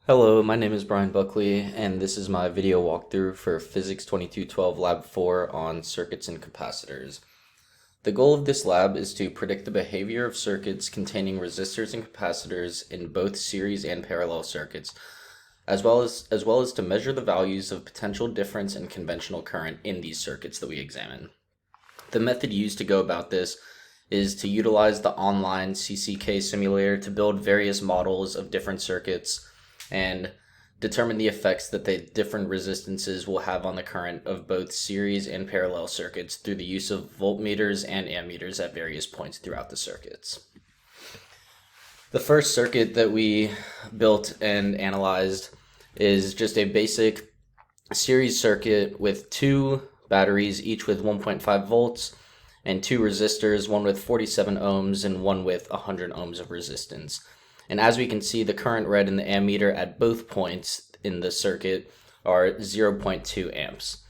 Hello, my name is Brian Buckley, and this is my video walkthrough for Physics 2212 Lab 4 on circuits and capacitors. The goal of this lab is to predict the behavior of circuits containing resistors and capacitors in both series and parallel circuits, as well as to measure the values of potential difference in conventional current in these circuits that we examine. The method used to go about this is to utilize the online CCK simulator to build various models of different circuits and determine the effects that the different resistances will have on the current of both series and parallel circuits through the use of voltmeters and ammeters at various points throughout the circuits. The first circuit that we built and analyzed is just a basic series circuit with two batteries, each with 1.5 volts, and two resistors, one with 47 ohms and one with 100 ohms of resistance. And as we can see, the current read in the ammeter at both points in the circuit are 0.2 amps.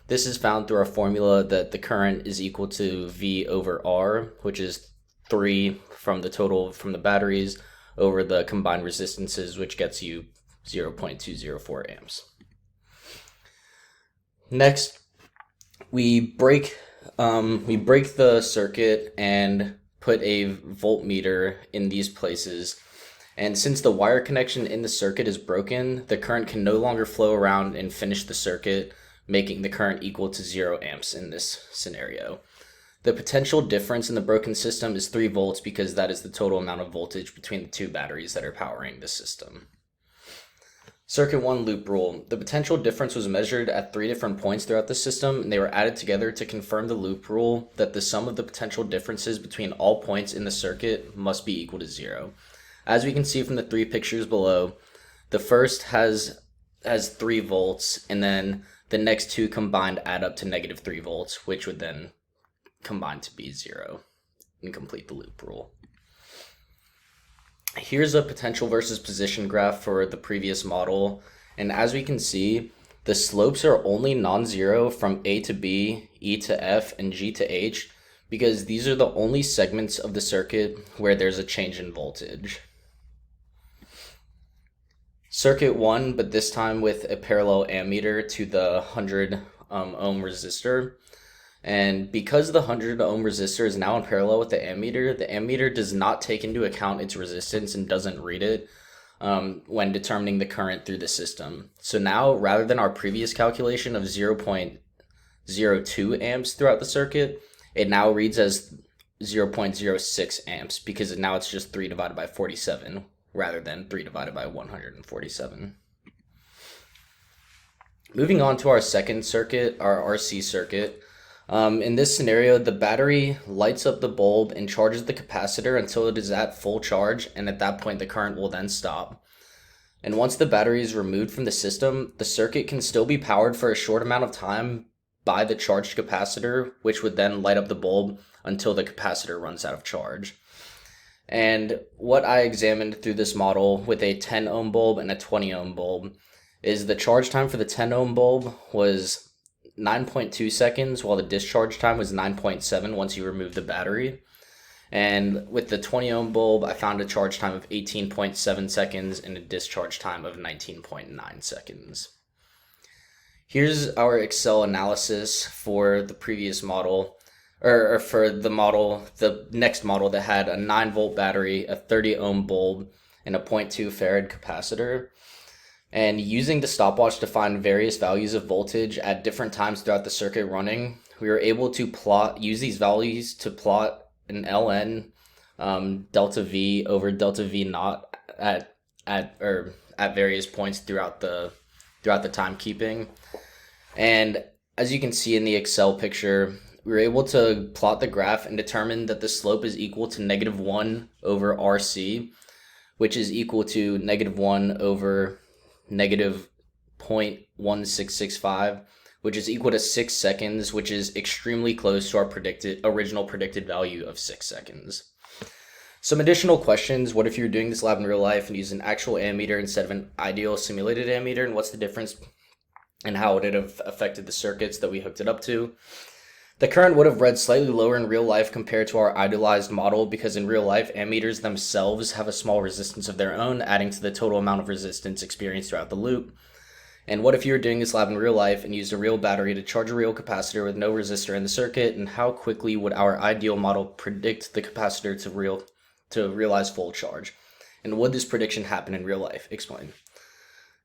This is found through our formula that the current is equal to V over R, which is 3 from the total from the batteries over the combined resistances, which gets you 0.204 amps. Next, we break the circuit and put a voltmeter in these places. And since the wire connection in the circuit is broken, the current can no longer flow around and finish the circuit, making the current equal to 0 amps in this scenario. The potential difference in the broken system is 3 volts because that is the total amount of voltage between the two batteries that are powering the system. Circuit 1 loop rule. The potential difference was measured at 3 different points throughout the system, and they were added together to confirm the loop rule that the sum of the potential differences between all points in the circuit must be equal to 0. As we can see from the 3 pictures below, the first has 3 volts, and then the next two combined add up to negative 3 volts, which would then combine to be 0 and complete the loop rule. Here's a potential versus position graph for the previous model, and as we can see, the slopes are only non-zero from A to B, E to F, and G to H, because these are the only segments of the circuit where there's a change in voltage. Circuit 1, but this time with a parallel ammeter to the 100 ohm resistor. And because the 100 ohm resistor is now in parallel with the ammeter does not take into account its resistance and doesn't read it when determining the current through the system. So now, rather than our previous calculation of 0.02 amps throughout the circuit, it now reads as 0.06 amps because now it's just 3 divided by 47 rather than 3 divided by 147. Moving on to our second circuit, our RC circuit. In this scenario, the battery lights up the bulb and charges the capacitor until it is at full charge, and at that point the current will then stop. And once the battery is removed from the system, the circuit can still be powered for a short amount of time by the charged capacitor, which would then light up the bulb until the capacitor runs out of charge. And what I examined through this model with a 10 ohm bulb and a 20 ohm bulb is the charge time for the 10 ohm bulb was 9.2 seconds, while the discharge time was 9.7 once you remove the battery. And with the 20 ohm bulb, I found a charge time of 18.7 seconds and a discharge time of 19.9 seconds. Here's our Excel analysis for the previous model, or for the next model that had a 9 volt battery, a 30 ohm bulb, and a 0.2 farad capacitor. And using the stopwatch to find various values of voltage at different times throughout the circuit running, we were able to use these values to plot an ln delta V over delta V naught at various points throughout the timekeeping. And as you can see in the Excel picture, we were able to plot the graph and determine that the slope is equal to negative 1 over RC, which is equal to negative 1 over negative 0.1665, which is equal to 6 seconds, which is extremely close to our original predicted value of 6 seconds. Some additional questions: what if you were doing this lab in real life and used an actual ammeter instead of an ideal simulated ammeter, and what's the difference and how would it have affected the circuits that we hooked it up to? The current would have read slightly lower in real life compared to our idealized model because in real life, ammeters themselves have a small resistance of their own, adding to the total amount of resistance experienced throughout the loop. And what if you were doing this lab in real life and used a real battery to charge a real capacitor with no resistor in the circuit, and how quickly would our ideal model predict the capacitor to realize full charge? And would this prediction happen in real life? Explain.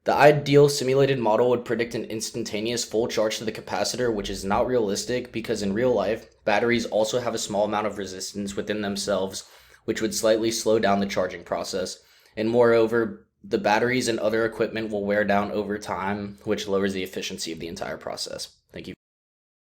The ideal simulated model would predict an instantaneous full charge to the capacitor, which is not realistic because in real life, batteries also have a small amount of resistance within themselves, which would slightly slow down the charging process. And moreover, the batteries and other equipment will wear down over time, which lowers the efficiency of the entire process.